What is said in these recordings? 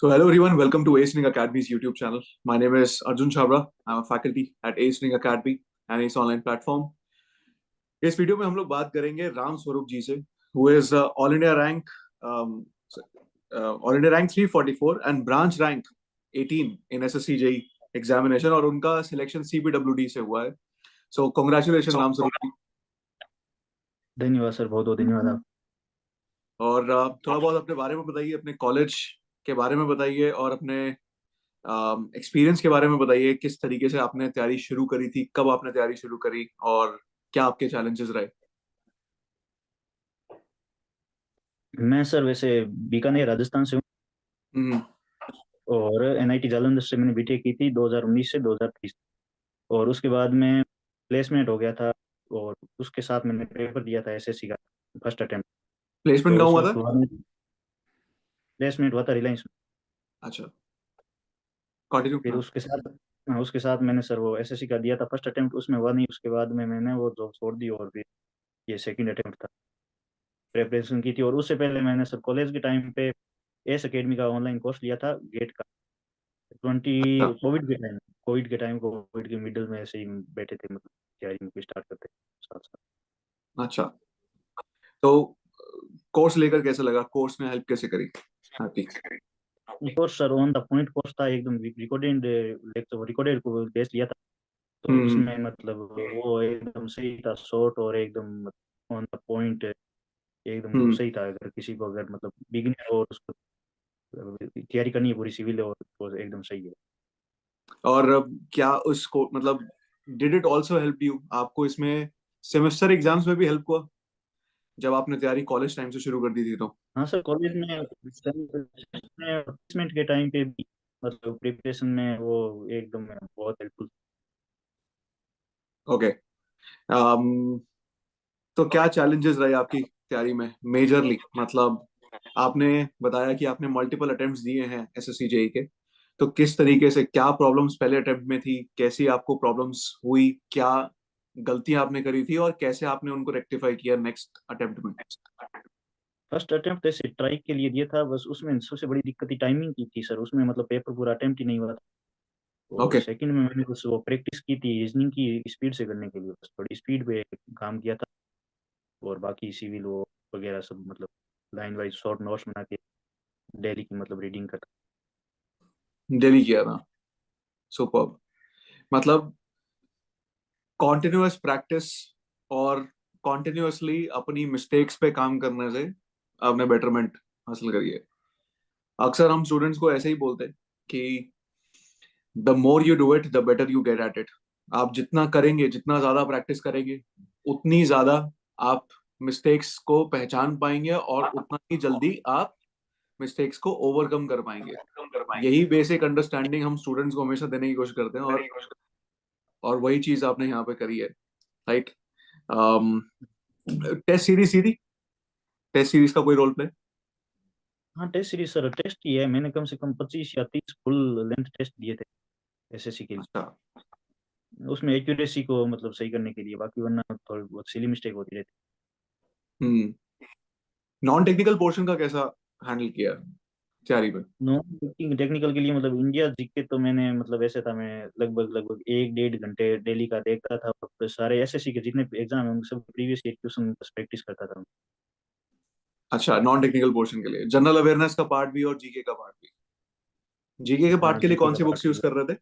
So hello everyone, welcome to Acening Academy's YouTube channel. My name is Arjun Chabra. I'm a faculty at Acening Academy and Ace Online Platform. इस video में हम लोग बात करेंगे राम स्वरूप जी से, who is all India rank all India rank 344 and branch rank 18 in SSC JE examination, और उनका selection CPWD से हुआ है. सो कांग्रेचुलेशन राम स्वरूप जी. धन्यवाद सर, बहुत बहुत धन्यवाद आप. और थोड़ा बहुत अपने बारे में बताइए, अपने कॉलेज के बारे में बताइए और अपने एक्सपीरियंस के बारे में बताइए. किस तरीके से आपने तैयारी शुरू करी थी, कब आपने तैयारी शुरू करी और क्या आपके चैलेंजेस रहे? मैं सर वैसे बीकानेर राजस्थान से हूँ हम्म. और एनआईटी जालंधर से मैंने बीटेक की थी 2019 से 2023. और उसके बाद में प्लेसमेंट हो गया था और उसके साथ मैंने पेपर दिया था एसएससी का फर्स्ट अटेम्प्ट. प्लेसमेंट तो कहाँ उस हुआ वक्त था? प्लेसमेंट हुआ था रिलायंस में. अच्छा, कंटिन्यू. फिर हाँ. उसके साथ मैंने सर वो एसएससी का दिया था फर्स्ट अटेम्प्ट, उसमें हुआ नहीं. उसके बाद में मैंने वो जॉब छोड़ दी और फिर ये सेकंड अटेम्प्ट था, प्रिपरेशन की थी. और उससे पहले मैंने सर कॉलेज के टाइम पे एस एकेडमी का ऑनलाइन कोर्स लिया था गेट का. ट्वेंटी अच्छा. कोविड के मिडिल में ऐसे ही बैठे थे, मतलब तैयारी में स्टार्ट करते साथ साथ. अच्छा, तो कोर्स लेकर कैसा लगा? कोर्स ने हेल्प कैसे करी आपकी? Course sir on the point course था, एकदम रिकॉर्डेड लेक्चर रिकॉर्डेड को बेस लिया था. तो हम्म. उसमें मतलब वो एकदम सही था, शॉर्ट और एकदम ऑन द पॉइंट. एकदम वो हम्म. सही था, अगर किसी को अगर मतलब बिगिनर और उसको तैयारी करनी है पूरी सिविल और तो एकदम सही है. और क्या उसको मतलब did it also help you? आपको इसमें सेमेस्टर एग्जाम्स में भी हेल्प हुआ जब आपने तैयारी कॉलेज टाइम से शुरू कर दी थी तो? हाँ सर, कॉलेज में प्लेसमेंट के टाइम पे भी मतलब प्रिपरेशन में वो एकदम बहुत हेल्पफुल. ओके. तो क्या चैलेंजेस रहे आपकी तैयारी में मेजरली? मतलब आपने बताया कि आपने मल्टीपल अटेम्प्ट्स दिए हैं एसएससी जेई के, तो किस तरीके से, क्या प्रॉब्लम्स पहले अटेम्प्ट में थी, कैसी आपको प्रॉब्लम्स हुई, क्या गलतियां आपने करी थी और कैसे आपने उनको रेक्टिफाई किया नेक्स्ट अटेम्प्ट में? फर्स्ट अटेम्प्ट ऐसे ट्राई के लिए दिया था, बस उसमें सबसे बड़ी दिक्कत ही टाइमिंग की थी सर. उसमें मतलब पेपर पूरा अटेम्प्ट ही नहीं हुआ था. और ओके. सेकंड में मैंने बस वो प्रैक्टिस की थी रीजनिंग की स्पीड से करने के लिए, बस थोड़ी स्पीड पे काम किया था. और बाकी सिविल वो वगैरह सब मतलब लाइन वाइज शॉर्ट नोट्स बना के डेली की मतलब रीडिंग करता. डेली किया था. सुपर. मतलब कॉन्टिन्यूअस प्रैक्टिस और कॉन्टिन्यूअसली अपनी मिस्टेक्स पे काम करने से आपने बेटरमेंट हासिल करी है. अक्सर हम स्टूडेंट्स को ऐसे ही बोलते हैं कि the more you do it the better you get at it. आप जितना करेंगे, जितना ज्यादा प्रैक्टिस करेंगे, उतनी ज्यादा आप मिस्टेक्स को पहचान पाएंगे और उतना ही जल्दी आप मिस्टेक्स को ओवरकम कर पाएंगे. यही बेसिक अंडरस्टैंडिंग हम स्टूडेंट्स को हमेशा देने की कोशिश करते हैं, और वही चीज आपने यहाँ पे करी है. राइट. टेस्ट सीरीज थी? टेस्ट सीरीज का कोई रोल प्ले? हाँ टेस्ट सीरीज सर टेस्ट ही है, मैंने कम से कम 25 या 30 फुल लेंथ टेस्ट दिए थे एसएससी के अच्छा. लिए. उसमें एक्यूरेसी को मतलब सही करने के लिए, बाकी वरना थोड़ी बहुत सिली मिस्टेक होती रहती. हम्म. नॉन टेक्निकल पोर्शन का कैसा हैंडल किया तैयारी में? नॉन टेक्निकल के लिए मतलब इंडिया जीके तो मैंने मतलब ऐसे था, मैं लगभग लगभग 1-1.5 घंटे डेली का देखता था. तो सारे एसएससी के जितने एग्जाम है उनके सब प्रीवियस ईयर क्वेश्चन बस प्रैक्टिस करता था. अच्छा, नॉन टेक्निकल पोर्शन के लिए जनरल अवेयरनेस का पार्ट भी और जीके का पार्ट भी. जीके के हाँ पार्ट के लिए जीके कौन का सी पार्ट बुक्स यूज भी. कर रहे थे?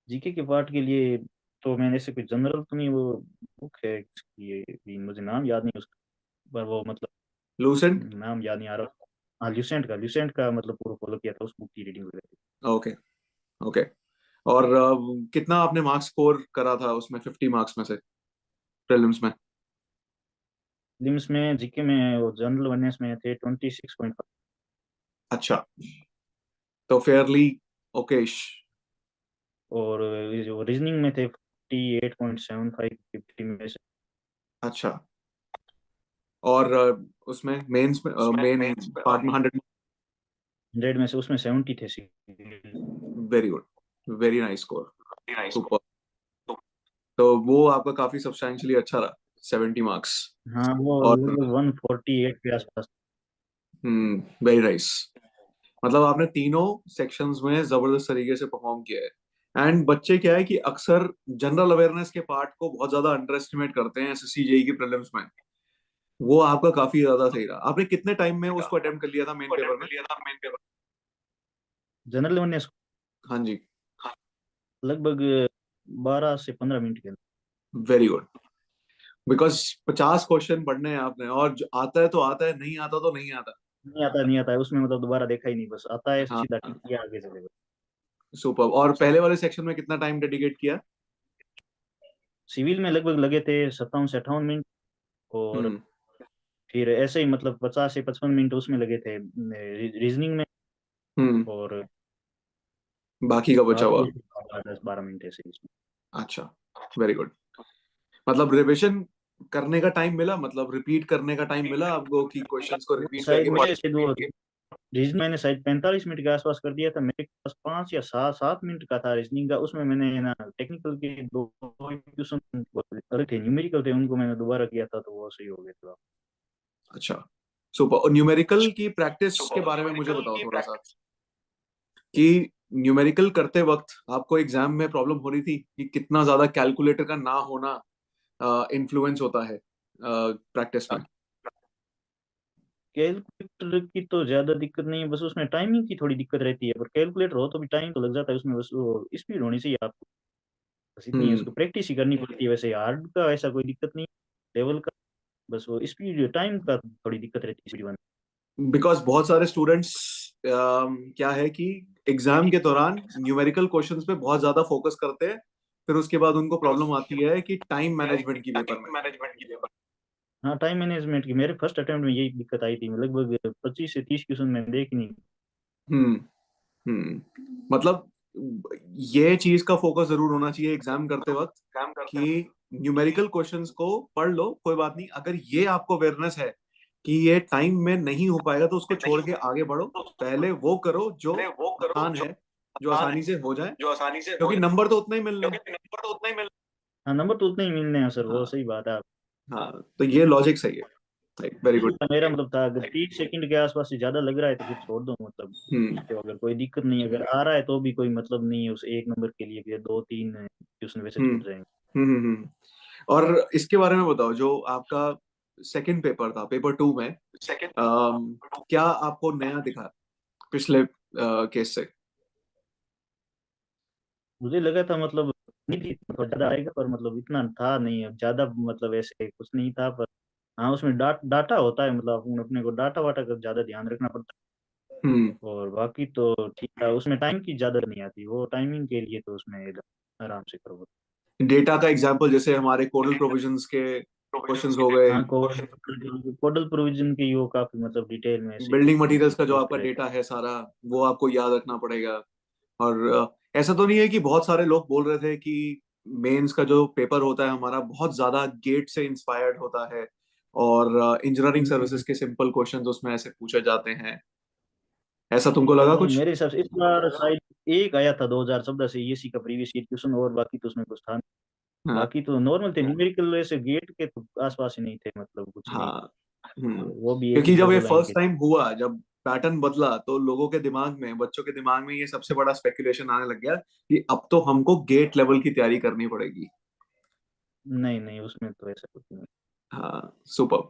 जीके के पार्ट के लिए तो मैंने ऐसे कोई जनरल तो नहीं, वो बुक है ये भी मुझे नाम याद नहीं उसका, पर वो मतलब लूसेंट? नाम याद नहीं आ रहा. हाँ ल्यूसेंट का मतलब पूरा फॉलो किया था उस बुक की रीडिंग वगैरह. ओके. ओके. और कितना आपने मार्क्स स्कोर करा था उसमें 50 मार्क्स में से प्रीलिम्स में? फिल्म्स में जीके में वो जनरल अवेयरनेस में थे 26.5. अच्छा, तो फेयरली ओकेश. और ये जो रीजनिंग में थे 48.75 50 में से. अच्छा. और उसमें मेंस में मेन पार्ट में 100? 100 में से उसमें 70 थे सी. Very good. Very nice score. Super. तो वो आपका काफी सब्सटैंशियली अच्छा रहा, 70 मार्क्स. हाँ वो और लगभग 148 के आसपास. Very nice. मतलब आपने तीनों सेक्शंस में जबरदस्त तरीके से परफॉर्म किया है। एंड बच्चे क्या है कि अक्सर जनरल अवेयरनेस के पार्ट को बहुत ज्यादा अंडर एस्टिमेट करते हैं एसएससी जेई की प्रीलिम्स में। वो आपका काफी ज्यादा सही रहा। आपने कितने टाइम में उसको अटेम्प्ट कर लिया था मेन पेपर में? जनरल अवेयरनेस हाँ जी। लगभग 12 से 15 मिनट के अंदर। Very good. बिकॉज 50 क्वेश्चन पढ़ने हैं आपने, और जो आता है तो आता है, नहीं आता तो नहीं आता। नहीं आता है उसमें, मतलब दोबारा देखा ही नहीं, बस आता है हाँ। सीधा टिक किया आगे चले गए। सुपर। और पहले वाले सेक्शन में कितना टाइम डेडिकेट किया? सिविल में लगभग लगे थे 57 से 58 मिनट, और हम्म। फिर ऐसे ही मतलब 50 से 55 मिनट उसमें लगे थे रीजनिंग में, हम्म। और बाकी का बचा हुआ। बाकी 10-12 मिनट ऐसे ही इसमें। अच्छा। Very good. मतलब रिविजन करने का टाइम मिला, मतलब रिपीट करने का टाइम मिला आपको कि क्वेश्चंस को वो रिपीट शायद करके मुझे पढ़? शायद वो रीजनिंग मैंने शायद 45 मिनट के आसपास कर दिया था, मेरे पास 5 या 7 मिनट का था रीजनिंग का। उसमें मैंने ना टेक्निकल के दो क्वेश्चन अरे थे, न्यूमेरिकल थे, उनको मैंने दोबारा किया था तो वो सही हो गया थोड़ा। अच्छा। सुपर। और न्यूमेरिकल की प्रैक्टिस के बारे में मुझे बताओ थोड़ा सा, कि न्यूमेरिकल करते वक्त आपको एग्जाम में प्रॉब्लम हो रही थी कि कितना ज्यादा कैलकुलेटर का ना होना इन्फ्लुएंस होता है प्रैक्टिस में? कैलकुलेटर की तो ज्यादा दिक्कत नहीं है, बस उसमें टाइमिंग की थोड़ी दिक्कत रहती है, पर कैलकुलेटर हो तो भी टाइम तो लग जाता है उसमें, बस वो स्पीड होनी चाहिए आपको, बस इतनी है। हम्म। उसको प्रैक्टिस ही करनी पड़ती है, वैसे हार्ड का ऐसा कोई दिक्कत नहीं लेवल का, बस वो स्पीड टाइम का थोड़ी दिक्कत रहती है स्पीड बनने बिकॉज बहुत सारे स्टूडेंट्स क्या है कि एग्जाम के दौरान न्यूमेरिकल क्वेश्चंस पे बहुत ज्यादा फोकस करते हैं, फिर उसके बाद उनको प्रॉब्लम आती है कि टाइम मैनेजमेंट की पेपर में। में। हाँ, टाइम मैनेजमेंट की मेरे फर्स्ट अटेम्प्ट में यही दिक्कत आई थी, लगभग 25 से 30 क्वेश्चन मैंने देख नहीं। हम्म। मतलब ये चीज का फोकस जरूर होना चाहिए एग्जाम करते वक्त कि न्यूमेरिकल क्वेश्चंस को पढ़ लो, कोई बात नहीं, अगर ये आपको अवेयरनेस है कि ये टाइम में नहीं हो पाएगा तो उसको छोड़ के आगे बढ़ो। पहले वो करो जो आसान है, जो आसानी से हो जाए, क्योंकि नंबर तो उतना ही मिलने हैं। हाँ, नंबर तो उतने ही मिलने हैं सर, वो हाँ। सही बात है आप। हाँ, तो ये लॉजिक सही है। Very good. मेरा मतलब था अगर 30 सेकंड के आसपास से ज्यादा लग रहा है तो फिर छोड़ दो, मतलब हम्म। ठीक है, अगर कोई दिक्कत नहीं है, अगर आ रहा है तो भी कोई मतलब नहीं है उस एक नंबर के लिए, फिर 2-3 ट्यूशन वैसे हम्म। छूट जाएंगे। और इसके बारे में बताओ, जो आपका सेकंड पेपर था, पेपर 2 में क्या आपको नया दिखा पिछले केस से? मुझे लगा था मतलब नहीं थी थोड़ा ज्यादा आएगा, पर मतलब इतना था नहीं, अब ज्यादा मतलब ऐसे कुछ नहीं था, पर हाँ उसमें डाटा होता है, मतलब अपने को डाटा वाटा का ज्यादा ध्यान रखना पड़ता हम्म। है, और बाकी तो ठीक था। उसमें टाइम की ज्यादा नहीं आती, वो टाइमिंग के लिए तो उसमें एकदम आराम से करो। डेटा का एग्जांपल जैसे हमारे कोडल प्रोविजंस के क्वेश्चंस हो गए, हाँ, कोडल प्रोविजन की वो काफी मतलब डिटेल में से बिल्डिंग मटेरियल्स का जो आपका पूछते रहते डेटा है सारा, वो आपको याद रखना पड़ेगा। और ऐसा तो नहीं है कि बहुत सारे लोग बोल रहे थे कि मेंस का जो पेपर होता है हमारा बहुत ज्यादा गेट से इंस्पायर्ड होता है, और इंजीनियरिंग सर्विसेज हैं। के सिंपल क्वेश्चंस उसमें ऐसे पूछे जाते हैं। ऐसा तुमको लगा नहीं, कुछ? मेरे हिसाब से इस बार शायद एक आया था 2014 से ईएससी का प्रीवियस ईयर क्वेश्चन, और बाकी तो उसमें कुछ था नहीं। हाँ। बाकी तो नॉर्मल थे, न्यूमेरिकल ऐसे गेट के तो आसपास ही नहीं थे, मतलब कुछ नहीं। हाँ। वो भी एक क्योंकि जब ये डबल लाइन के फर्स्ट टाइम हुआ, जब पैटर्न बदला, तो लोगों के दिमाग में, बच्चों के दिमाग में ये सबसे बड़ा स्पेकुलेशन आने लग गया कि अब तो हमको गेट लेवल की तैयारी करनी पड़ेगी। नहीं नहीं, उसमें तो ऐसा कुछ नहीं। हाँ। सुपर।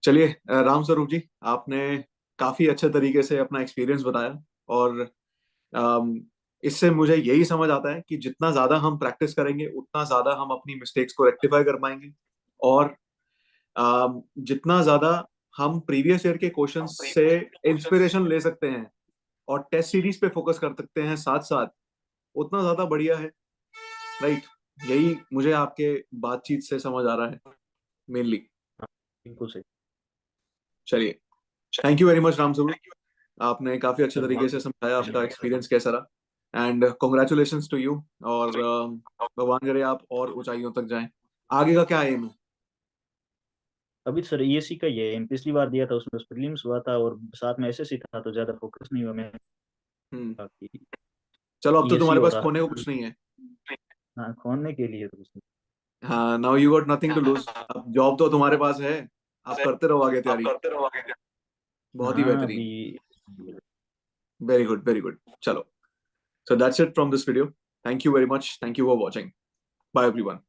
चलिए राम स्वरूप जी, आपने काफी अच्छे तरीके से अपना एक्सपीरियंस बताया। और अम, इससे मुझे यही समझ आता है कि जितना ज्यादा हम प्रैक्टिस करेंगे उतना ज्यादा हम अपनी मिस्टेक्स को रेक्टिफाई कर पाएंगे। और जितना ज्यादा हम प्रीवियस ईयर के क्वेश्चंस से इंस्पिरेशन ले सकते हैं और टेस्ट सीरीज पे फोकस कर सकते हैं साथ साथ, उतना ज्यादा बढ़िया है। राइट। यही मुझे आपके बातचीत से समझ आ रहा है मेनली। हाँ, बिल्कुल सही। चलिए, thank you very much Ram Swaroop. आपने काफी अच्छे चलो तरीके से समझाया आपका एक्सपीरियंस कैसा रहा। And congratulations to you. और भगवान करे आप और ऊंचाइयों तक जाएं। आगे का क्या एम है? अभी सर ईएससी का ये पिछली बार दिया था, उसमें बस प्रीलिम्स हुआ था और साथ में एसएससी था, तो ज्यादा फोकस नहीं हुआ मैं। हम्म। बाकी चलो, अब तो ईएससी तुम्हारे हो पास रहा खोने को है। कुछ नहीं है। हाँ, खोलने के लिए तो कुछ हाँ, now you got nothing to lose. अब जॉब तो तुम्हारे पास है, आप करते रहो आगे तैयारी। नहीं। बहुत ही हाँ बेहतरीन। अभी वेरी गुड, वेरी गुड। चलो, so that's it from this video. Thank you very much. Thank you for watching. Bye everyone.